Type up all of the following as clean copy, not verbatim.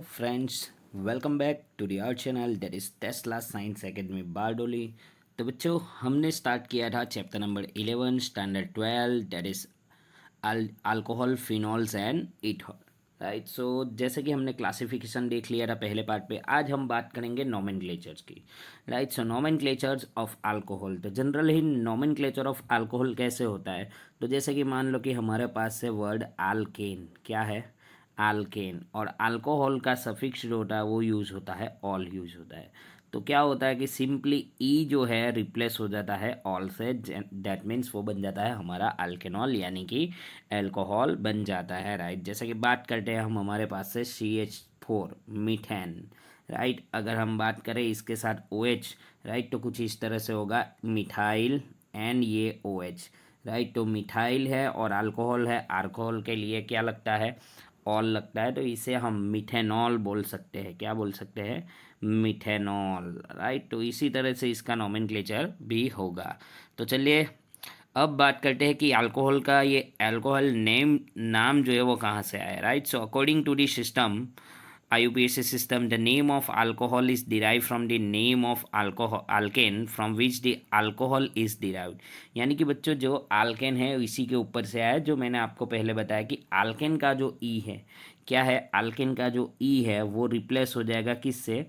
friends, welcome back to the our channel that is Tesla Science Academy Bardoli. तो बच्चों हमने start किया था chapter number 11 standard 12 that is alcohol phenols and ethers. Right, so जैसे कि हमने क्लासिफिकेशन देख लिया था पहले पार्ट पे, आज हम बात करेंगे नोमेनक्लेचर्स की। Right, so nomenclatures of alcohol. तो जनरली नोमेनक्लेचर ऑफ अल्कोहल कैसे होता है, तो जैसे कि मान लो कि हमारे पास से वर्ड अल्केन क्या है, अल्केन, और अल्कोहल का सफिक्स जो होता है वो यूज़ होता है, ऑल यूज़ होता है। तो क्या होता है कि सिंपली ई जो है रिप्लेस हो जाता है ऑल से, दैट मीन्स वो बन जाता है हमारा अल्केनॉल यानी कि अल्कोहल बन जाता है। राइट, जैसे कि बात करते हैं हम हमारे पास से CH4 मीथेन। राइट, अगर हम बात करें इसके साथ OH, राइट, तो कुछ इस तरह से होगा मिथाइल एंड ये OH। राइट, तो मिथाइल है और अल्कोहल है, अल्कोहल के लिए क्या लगता है, ऑल लगता है, तो इसे हम मिथेनॉल बोल सकते हैं। क्या बोल सकते हैं, मिथेनॉल। राइट, तो इसी तरह से इसका नोमेनक्लेचर भी होगा। तो चलिए अब बात करते हैं कि अल्कोहल का ये अल्कोहल नाम जो है वो कहाँ से आया। Right, so according to the system IUPAC system, the name of alcohol is derived from the name of alcohol alkane from which the alcohol is derived। यानी कि बच्चों जो alkane है इसी के ऊपर से आया, जो मैंने आपको पहले बताया कि alkane का जो E है, क्या है, alkane का जो E है वो रिप्लेस हो जाएगा किससे,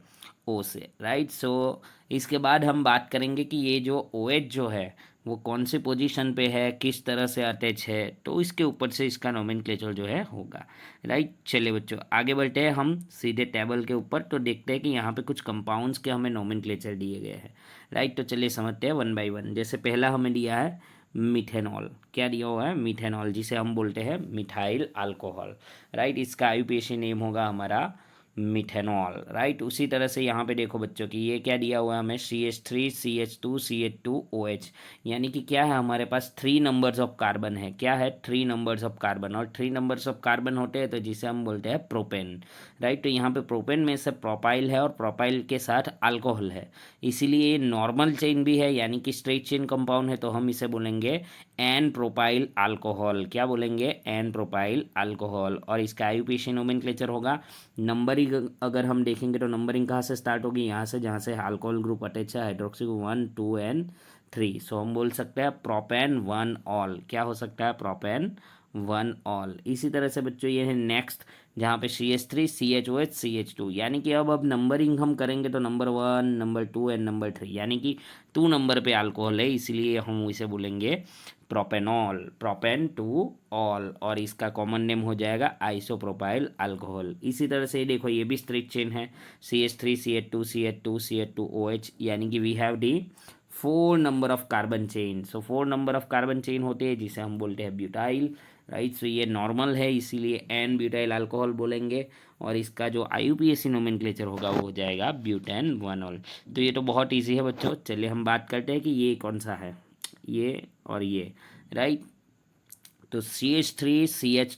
O से। राइट, सो इसके बाद हम बात करेंगे कि ये जो OH जो है वो कौन सी पोजीशन पे है, किस तरह से अटैच है, तो इसके ऊपर से इसका नोमेनक्लेचर जो है होगा। राइट, चलिए बच्चों आगे बढ़ते हैं हम सीधे टेबल के ऊपर, तो देखते हैं कि यहाँ पे कुछ कंपाउंड्स के हमें नोमेनक्लेचर दिए गए हैं। राइट, तो चलिए समझते हैं वन बाय वन। जैसे पहला हमें दिया है मिथेनॉल। क्या दिया हुआ है, मिथेनॉल, जिसे हम बोलते हैं मिथाइल अल्कोहल। राइट, इसका IUPAC नेम होगा हमारा मिथेनॉल। राइट, उसी तरह से यहाँ पे देखो बच्चों की ये क्या दिया हुआ है हमें, CH3 CH2 CH2 OH। यानी कि क्या है, हमारे पास 3 नंबर्स ऑफ कार्बन है। क्या है, 3 नंबर्स ऑफ कार्बन, और 3 नंबर्स ऑफ कार्बन होते हैं तो जिसे हम बोलते हैं प्रोपेन। राइट, तो यहाँ पे प्रोपेन में से प्रोपाइल है और प्रोपाइल के साथ अल्कोहल है, इसीलिए ये नॉर्मल चेन भी है यानी कि स्ट्रेट चेन कंपाउंड है, तो हम इसे बोलेंगे एन प्रोपाइल अल्कोहल। क्या बोलेंगे, एन प्रोपाइल अल्कोहल। और इसका IUPAC नोमेनक्लेचर होगा। नंबरिंग अगर हम देखेंगे तो नंबरिंग कहाँ से स्टार्ट होगी, यहाँ से, जहाँ से अल्कोहल ग्रुप अटैच है, हाइड्रोक्सी 1 2 एंड 3। सो हम बोल सकते हैं प्रोपेन 1 ऑल। क्या हो सकता है, प्रोपेन 1 ऑल। इसी तरह से बच्चों ये है नेक्स्ट, जहाँ पे CH3 CHOH CH2। यानी कि अब नंबरिंग हम करेंगे तो नंबर 1 नंबर 2 एंड नंबर 3, यानी कि 2 नंबर पे अल्कोहल है, इसीलिए हम इसे बोलेंगे प्रोपेनॉल, प्रोपेन 2 ऑल। और इसका कॉमन नेम हो जाएगा आइसोप्रोपाइल अल्कोहल। इसी तरह से देखो ये भी स्ट्रेट चेन है, CH3 CH2 CH2 CH2 OH, यानी कि we have the 4 number of carbon chain. So 4 number of carbon chain होते हैं जिसे हम बोलते हैं ब्यूटाइल। राइट, सो ये नॉर्मल है इसीलिए एन ब्यूटाइल अल्कोहल बोलेंगे, और इसका जो IUPAC नोमेनक्लेचर होगा वो हो जाएगा ब्यूटेन 1 ऑल। तो ये तो बहुत ईजी है बच्चों। चलिए हम बात करते हैं कि ये कौन सा है, ये और ये। राइट, तो CH3 CH,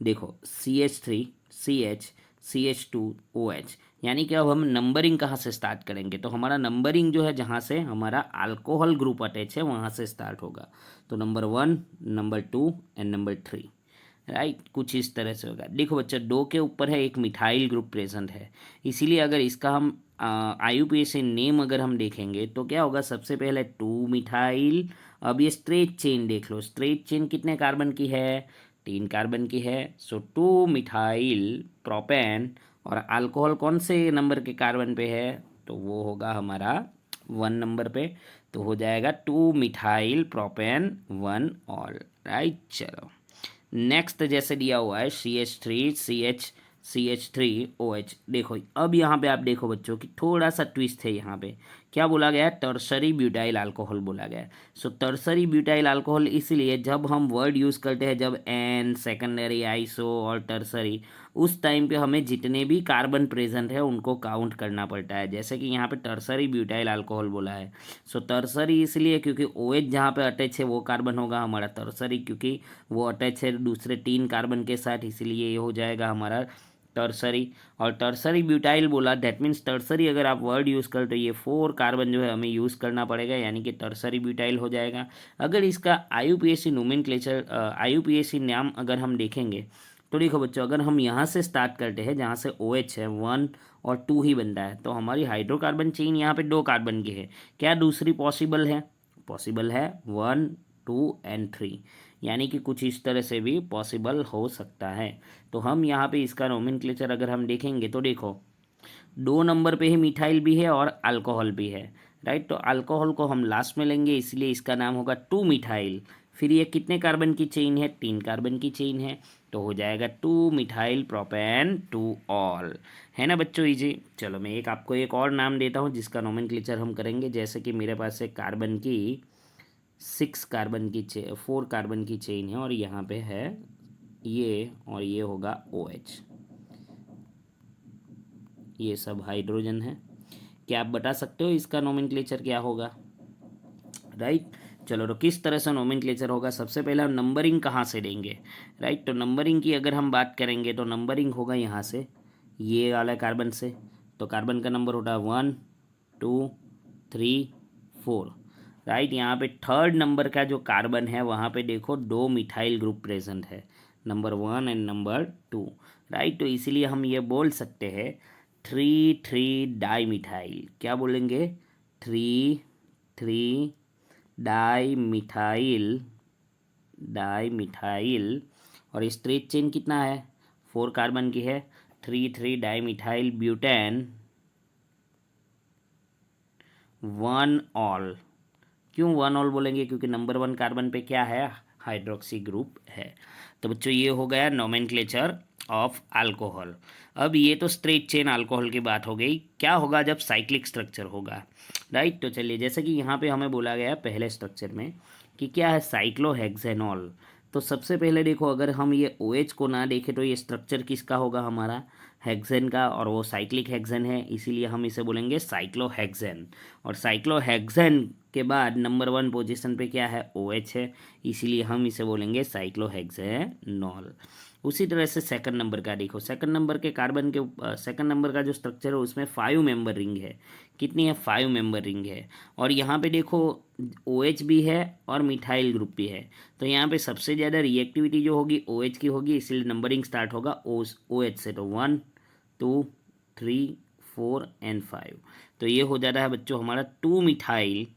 देखो CH3 CH CH2 OH, यानी कि अब हम नंबरिंग कहाँ से स्टार्ट करेंगे, तो हमारा नंबरिंग जो है जहाँ से हमारा अल्कोहल ग्रुप अटैच है वहाँ से स्टार्ट होगा। तो number 1 number 2 and number 3। Right, कुछ इस तरह से होगा। देखो बच्चा 2 के ऊपर है एक मिथाइल ग्रुप प्रेजेंट है, इसीलिए अगर इसका हम IUPAC नेम अगर हम देखेंगे तो क्या होगा, सबसे पहले 2 मिथाइल। अब ये स्ट्रेट चेन देख लो, स्ट्रेट चेन कितने कार्बन की है, 3 कार्बन की है। सो 2 मिथाइल प्रोपेन, और अल्कोहल कौन से नंबर के कार्बन पे है, तो वो होगा हमारा 1 नंबर पे, तो हो जाएगा 2 मिथाइल प्रोपेन 1 ऑल। राइट, चलो नेक्स्ट जैसे दिया हुआ है CH3 CH3OH। देखो अब यहाँ पे आप देखो बच्चों कि थोड़ा सा ट्विस्ट है, यहाँ पे क्या बोला गया है, टर्सरी ब्यूटाइल अल्कोहल बोला गया है। सो टर्सरी ब्यूटाइल अल्कोहल इसलिए जब हम वर्ड यूज़ करते हैं, जब एन, सेकेंडरी, आइसो और टर्सरी, उस टाइम पे हमें जितने भी कार्बन प्रेजेंट है उनको काउंट करना पड़ता है। जैसे कि यहाँ पे टर्सरी ब्यूटाइल अल्कोहल बोला है, सो टर्सरी इसलिए क्योंकि OH जहाँ पे अटैच है वो कार्बन होगा हमारा टर्सरी, क्योंकि वो अटैच है दूसरे 3 कार्बन के साथ, इसलिए ये हो जाएगा हमारा टर्सरी। और टर्सरी ब्यूटाइल बोला, दैट मीन्स टर्सरी अगर आप वर्ड यूज़ कर तो ये 4 कार्बन जो है हमें यूज़ करना पड़ेगा, यानी कि टर्सरी ब्यूटाइल हो जाएगा। अगर इसका IUPAC नोमेनक्लेचर IUPAC नाम अगर हम देखेंगे तो देखो बच्चों, अगर हम यहाँ से स्टार्ट करते हैं जहाँ से OH है 1 और 2 ही बनता है, तो हमारी हाइड्रोकार्बन चेन यहाँ पे 2 कार्बन की है। क्या दूसरी पॉसिबल है? पॉसिबल है 1 2 एंड 3, यानी कि कुछ इस तरह से भी पॉसिबल हो सकता है। तो हम यहाँ पे इसका नोमेनक्लेचर अगर हम देखेंगे तो देखो 2 नंबर पे ही मिथाइल भी है और अल्कोहल भी है, राइट। तो अल्कोहल को हम लास्ट में लेंगे, इसलिए इसका नाम होगा 2 मिथाइल। फिर ये कितने कार्बन की चेन है? 3 कार्बन की चेन है, तो हो जाएगा 2 मिथाइल प्रोपेन 2 ऑल। है ना बच्चों इजी। चलो मैं आपको एक और नाम देता हूँ जिसका नोमेनक्लेचर हम करेंगे। जैसे कि मेरे पास है कार्बन की 4 कार्बन की चेन है और यहाँ पे है ये, और ये होगा OH। ये सब हाइड्रोजन है। क्या आप बता सकते हो इसका नोमेनक्लेचर क्या होगा? राइट। चलो तो किस तरह से नोमेनक्लेचर होगा? सबसे पहले हम नंबरिंग कहाँ से देंगे? राइट। तो नंबरिंग की अगर हम बात करेंगे तो नंबरिंग होगा यहाँ से, ये वाला कार्बन से। तो कार्बन का नंबर होता है 1 2 3 4, राइट। यहाँ पे थर्ड नंबर का जो कार्बन है वहाँ पे देखो 2 मिथाइल ग्रुप प्रेजेंट है, नंबर 1 एंड नंबर 2, राइट। तो इसीलिए हम ये बोल सकते हैं 3 डाई मिथाइल। क्या बोलेंगे? 3 डाई मिथाइल, और स्ट्रेट चेन कितना है? 4 कार्बन की है। 3 डाई मिथाइल ब्यूटेन 1 ऑल। क्यों 1 ऑल बोलेंगे? क्योंकि नंबर 1 कार्बन पे क्या है? हाइड्रोक्सी ग्रुप है। तो बच्चों ये हो गया नोमेनक्लेचर ऑफ अल्कोहल। अब ये तो स्ट्रेट चेन अल्कोहल की बात हो गई। क्या होगा जब साइक्लिक स्ट्रक्चर होगा? राइट। तो चलिए, जैसे कि यहाँ पे हमें बोला गया है पहले स्ट्रक्चर में कि क्या है? साइक्लोहेक्सेनॉल। तो सबसे पहले देखो, अगर हम ये OH को ना देखें तो ये स्ट्रक्चर किसका होगा? हमारा हेक्सेन का, और वो साइक्लिक हेक्सेन है, इसीलिए हम इसे बोलेंगे साइक्लोहेक्सेन। और साइक्लोहेक्सेन के बाद नंबर 1 पोजीशन पे क्या है? OH है, इसीलिए हम इसे बोलेंगे साइक्लोहेक्सेनॉल। उसी तरह से सेकंड नंबर का देखो, सेकंड नंबर के कार्बन के सेकंड नंबर का जो स्ट्रक्चर है उसमें 5 मेंबर रिंग है। कितनी है? 5 मेंबर रिंग है। और यहाँ पे देखो OH भी है और मिथाइल ग्रुप भी है। तो यहाँ पे सबसे ज़्यादा रिएक्टिविटी जो होगी OH की होगी, इसलिए नंबरिंग स्टार्ट होगा OH से। तो 1 2 3 4 एंड 5। तो ये हो जाता है बच्चों हमारा 2 मिथाइल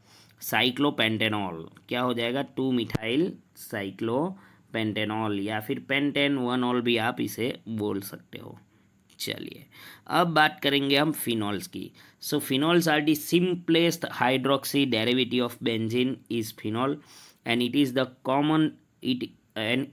साइक्लोपेंटेनॉल। क्या हो जाएगा? 2 मिथाइल साइक्लोपेंटेनॉल, या फिर पेंटेन 1 ऑल भी आप इसे बोल सकते हो। चलिए अब बात करेंगे हम फिनॉल्स की। So phenols are the simplest hydroxy derivative of benzene is phenol, and it is the common it and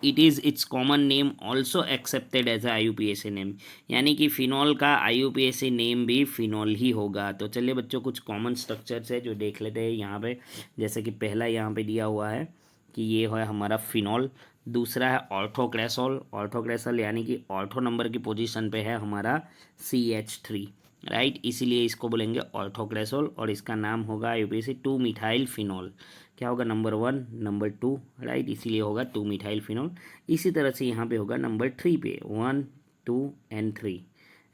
it is its common name also accepted as a IUPAC name. यानी कि फिनॉल का IUPAC name भी phenol ही होगा। तो चलिए बच्चों, कुछ कॉमन स्ट्रक्चर्स है जो देख लेते हैं यहाँ पे। जैसे कि पहला यहाँ पे दिया हुआ है कि ये है हमारा फिनॉल। दूसरा है ऑर्थोक्रेसोल। ऑर्थोक्रेसोल यानी कि ऑर्थो नंबर की पोजीशन पे है हमारा CH3, राइट। इसीलिए इसको बोलेंगे ऑर्थोक्रेसोल, और इसका नाम होगा IUPAC 2 मिथाइल फिनॉल। क्या होगा? Number 1 number 2, right. इसीलिए होगा 2 मिथाइल फिनॉल। इसी तरह से यहाँ पे होगा नंबर 3 पे 1 2 एंड 3,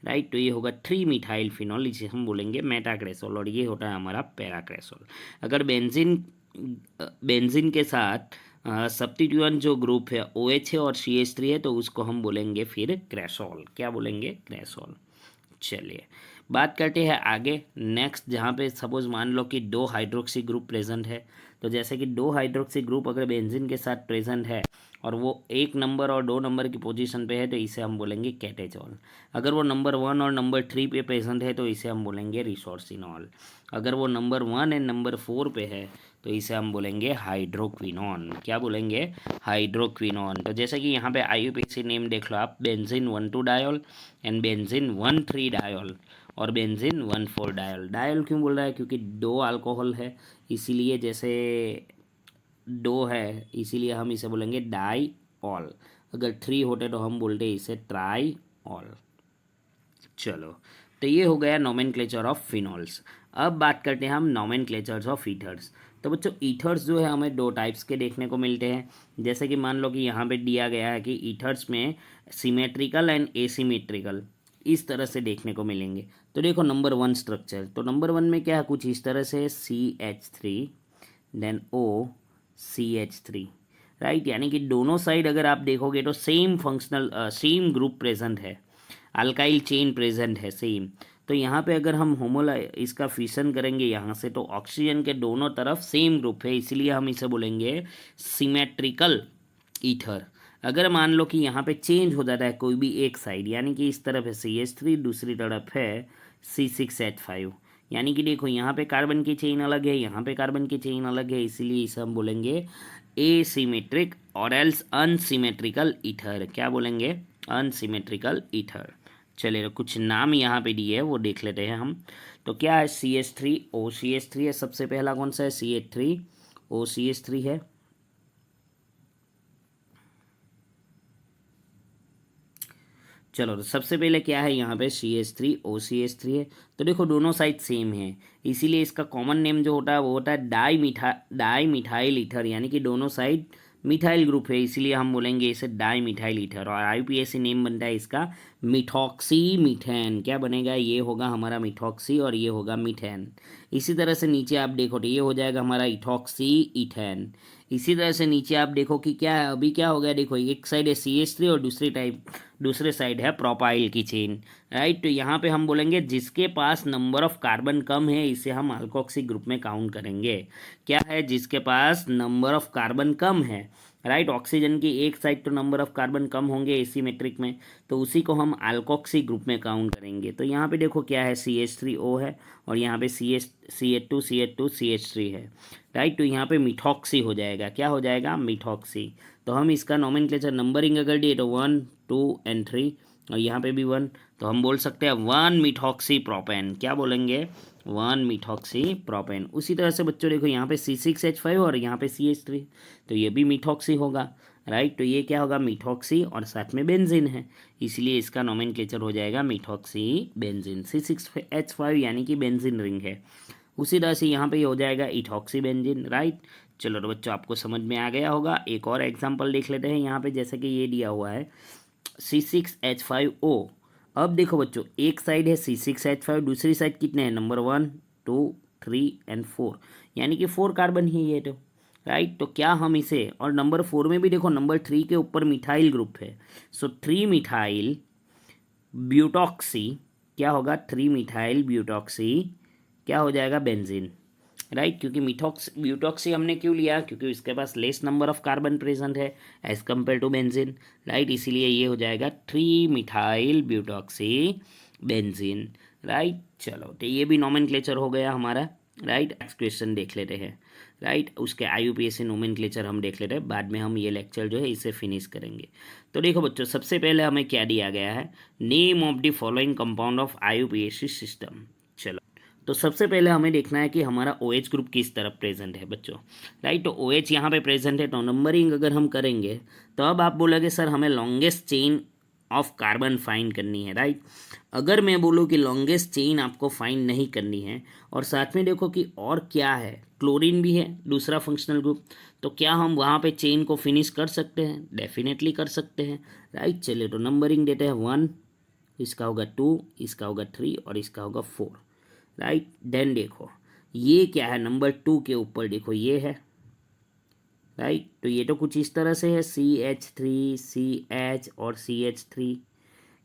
राइट। तो ये होगा 3 मिथाइल फिनॉल, इसे हम बोलेंगे मेटाक्रेसोल, और ये होता है हमारा पैराक्रेसोल। अगर बेंजीन के साथ सब्स्टिट्यूएंट जो ग्रुप है OH है और CH3 है, तो उसको हम बोलेंगे फिर क्रेसोल। क्या बोलेंगे? क्रेसोल। चलिए बात करते हैं आगे नेक्स्ट, जहाँ पे सपोज मान लो कि 2 हाइड्रोक्सी ग्रुप प्रेजेंट है। तो जैसे कि 2 हाइड्रोक्सी ग्रुप अगर बेंजीन के साथ प्रेजेंट है और वो 1 नंबर और 2 नंबर की पोजीशन पे है, तो इसे हम बोलेंगे कैटेचॉल। अगर वो नंबर 1 और नंबर 3 पे प्रेजेंट है तो इसे हम बोलेंगे रिसोर्सिनॉल। अगर वो नंबर 1 एंड नंबर 4 पे है तो इसे हम बोलेंगे हाइड्रोक्विनॉन। क्या बोलेंगे? हाइड्रोक्विनॉन। तो जैसे कि यहाँ पे IUPAC नेम देख लो आप, benzene 1,2 diol and benzene 1,3 diol और बेंजीन 1,4 डायोल। डायोल क्यों बोल रहा है? क्योंकि 2 अल्कोहल है, इसीलिए जैसे 2 है इसीलिए हम इसे बोलेंगे डाई ऑल। अगर 3 होते तो हम बोलते इसे ट्राई ऑल। चलो तो ये हो गया नोमेनक्लेचर ऑफ फिनॉल्स। अब बात करते हैं हम नोमेनक्लेचर्स ऑफ ईथर्स। तो बच्चों ईथर्स जो है हमें 2 टाइप्स के देखने को मिलते हैं। जैसे कि मान लो कि यहाँ पे दिया गया है कि ईथर्स में सिमेट्रिकल एंड एसिमेट्रिकल इस तरह से देखने को मिलेंगे। तो देखो नंबर 1 स्ट्रक्चर, तो नंबर 1 में क्या है? कुछ इस तरह से CH3 देन OCH3, राइट, यानी कि दोनों साइड अगर आप देखोगे तो same functional same group present है, अल्काइल चेन प्रेजेंट है सेम। तो यहाँ पे अगर हम होमोला इसका फिशन करेंगे यहाँ से, तो ऑक्सीजन के दोनों तरफ सेम ग्रुप है, इसीलिए हम इसे बोलेंगे सिमेट्रिकल ईथर। अगर मान लो कि यहाँ पे चेंज हो जाता है कोई भी एक साइड, यानी कि इस तरफ है CH3, दूसरी तरफ है C6H5, यानी कि देखो यहाँ पे कार्बन की चेन अलग है, यहाँ पे कार्बन की चेन अलग है, इसीलिए इसे हम बोलेंगे एसिमेट्रिक और एल्स अनसिमेट्रिकल ईथर। क्या बोलेंगे? Unsymmetrical ether. चलिए तो कुछ नाम यहाँ पे दिए है वो देख लेते हैं हम। तो क्या है? CH3OCH3 है सबसे पहला, कौन सा है? CH3OCH3 है। चलो तो सबसे पहले क्या है यहाँ पे? CH3OCH3 है। तो देखो दोनों साइड सेम है, इसीलिए इसका कॉमन नेम जो होता है वो होता है डाई मिथाइल ईथर, यानी कि दोनों साइड मिथाइल ग्रुप है, इसीलिए हम बोलेंगे इसे डाई मिथाइल ईथर। और IUPAC नेम बनता है इसका मिथॉक्सी मीथेन। क्या बनेगा? ये होगा हमारा मिथॉक्सी और ये होगा मीथेन। इसी तरह से नीचे आप देखो तो ये हो जाएगा हमारा इथॉक्सी ईथेन। इसी तरह से नीचे आप देखो कि क्या है, अभी क्या हो गया, देखो एक साइड है CH3 और दूसरे साइड है प्रोपाइल की चेन, राइट। तो यहाँ पे हम बोलेंगे जिसके पास नंबर ऑफ कार्बन कम है इसे हम अल्कोक्सी ग्रुप में काउंट करेंगे। क्या है? जिसके पास नंबर ऑफ कार्बन कम है, राइट। ऑक्सीजन की एक साइड तो नंबर ऑफ कार्बन कम होंगे एसीमेट्रिक में, तो उसी को हम अल्कोक्सी ग्रुप में काउंट करेंगे। तो यहाँ पे देखो क्या है, CH3O है और यहाँ पे CH2 है, राइट। तो यहाँ पे मिथॉक्सी हो जाएगा। क्या हो जाएगा? मिथॉक्सी। तो हम इसका नोमेनक्लेचर नंबरिंग अगर दिए तो 1, 2 एंड 3, और यहाँ पे भी 1, तो हम बोल सकते हैं 1 मिथॉक्सी प्रोपेन। क्या बोलेंगे? 1 मिथॉक्सी प्रोपेन। उसी तरह से बच्चों देखो यहाँ पे C6H5 और यहाँ पे CH3, तो ये भी मिथॉक्सी होगा, राइट। तो ये क्या होगा? मिथॉक्सी और साथ में बेंजीन है, इसलिए इसका नोमेनक्लेचर हो जाएगा मिथॉक्सी बेंजीन। C6H5 यानी कि बेंजीन रिंग है। उसी तरह से यहाँ पे ये हो जाएगा इथॉक्सी बेंजीन, राइट। चलो तो बच्चों आपको समझ में आ गया होगा। एक और एग्जांपल देख लेते हैं यहाँ पे, जैसे कि ये दिया हुआ है C6H5O। अब देखो बच्चों एक साइड है C6H5, दूसरी साइड कितने हैं? नंबर 1, 2, 3 एंड 4, यानी कि 4 कार्बन ही ये तो, राइट। तो क्या हम इसे, और नंबर 4 में भी देखो नंबर 3 के ऊपर मिथाइल ग्रुप है, सो 3 मिथाइल ब्यूटॉक्सी। क्या होगा? 3 मिथाइल ब्यूटॉक्सी क्या हो जाएगा? Benzene, right. क्योंकि ब्यूटॉक्सी हमने क्यों लिया? क्योंकि इसके पास less number of carbon present है as compare to benzene, right. इसीलिए ये हो जाएगा 3 मिथाइल ब्यूटॉक्सी बेंजीन, राइट। चलो तो ये भी नोमेनक्लेचर हो गया हमारा, राइट। नेक्स्ट क्वेश्चन देख लेते हैं, राइट। उसके IUPAC नोमेनक्लेचर हम देख लेते हैं, बाद में हम ये लेक्चर जो है इसे फिनिश करेंगे। तो देखो बच्चों सबसे पहले हमें क्या दिया गया है? Name of the following compound of IUPAC system. चलो तो सबसे पहले हमें देखना है कि हमारा OH ग्रुप किस तरफ प्रेजेंट है बच्चों, राइट। तो OH यहाँ पे प्रेजेंट है, तो नंबरिंग अगर हम करेंगे तो अब आप बोलोगे सर हमें longest chain of carbon find करनी है, राइट। अगर मैं बोलूँ कि लॉन्गेस्ट चेन आपको फाइंड नहीं करनी है, और साथ में देखो कि और क्या है, क्लोरीन भी है दूसरा फंक्शनल ग्रुप, तो क्या हम वहाँ पे चेन को फिनिश कर सकते हैं? डेफिनेटली कर सकते हैं, राइट। चलिए तो नंबरिंग देते हैं 1, इसका होगा 2, इसका होगा 3 और इसका होगा 4, राइट। देन देखो ये क्या है, नंबर 2 के ऊपर देखो ये है, राइट। तो ये तो कुछ इस तरह से है CH3 CH और CH3।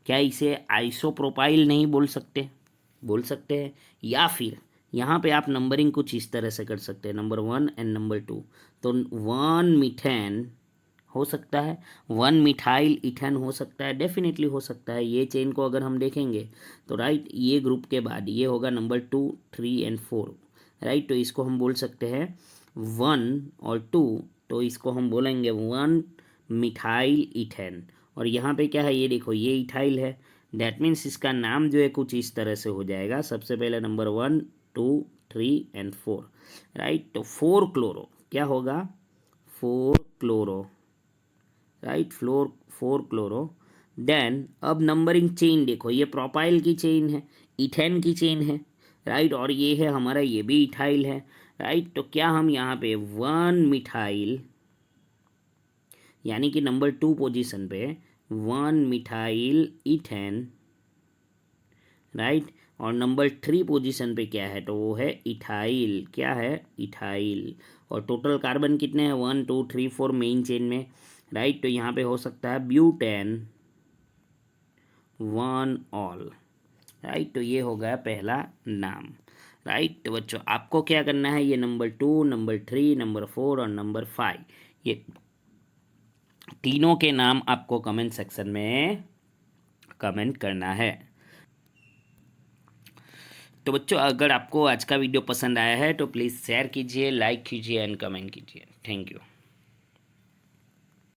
क्या इसे आइसोप्रोपाइल नहीं बोल सकते? बोल सकते हैं। या फिर यहाँ पे आप नंबरिंग कुछ इस तरह से कर सकते हैं, नंबर 1 एंड नंबर 2, तो 1 मीथेन हो सकता है, 1 मिथाइल इथेन हो सकता है, डेफिनेटली हो सकता है। ये चेन को अगर हम देखेंगे तो राइट ये ग्रुप के बाद ये होगा नंबर 2, 3 एंड 4, राइट। तो इसको हम बोल सकते हैं 1 और 2, तो इसको हम बोलेंगे 1 मिथाइल इथेन। और यहाँ पे क्या है, ये देखो ये इथाइल है, दैट मीन्स इसका नाम जो है कुछ इस तरह से हो जाएगा। सबसे पहले नंबर 1, 2, 3 एंड 4, राइट। तो 4 क्लोरो क्या होगा? 4 क्लोरो, राइट। 4 क्लोरो। देन अब नंबरिंग चेन देखो, ये प्रोपाइल की चेन है, इथेन की चेन है, राइट। और ये है हमारा, ये भी इथाइल है, राइट। तो क्या हम यहाँ पे 1 मिथाइल, यानी कि नंबर 2 पोजीशन पे 1 मिथाइल इथेन, राइट। और नंबर 3 पोजीशन पे क्या है, तो वो है इथाइल। क्या है, इथाइल। और टोटल कार्बन कितने हैं, 1 2 3 4 मेन चेन में, राइट। तो यहाँ पे हो सकता है ब्यूटेन 1 ऑल, राइट। तो ये हो गया पहला नाम, राइट। तो बच्चों आपको क्या करना है, ये नंबर 2, नंबर 3, नंबर 4 और नंबर 5, ये तीनों के नाम आपको कमेंट सेक्शन में कमेंट करना है। तो बच्चों अगर आपको आज का वीडियो पसंद आया है तो प्लीज़ शेयर कीजिए, लाइक कीजिए एंड कमेंट कीजिए। Thank you.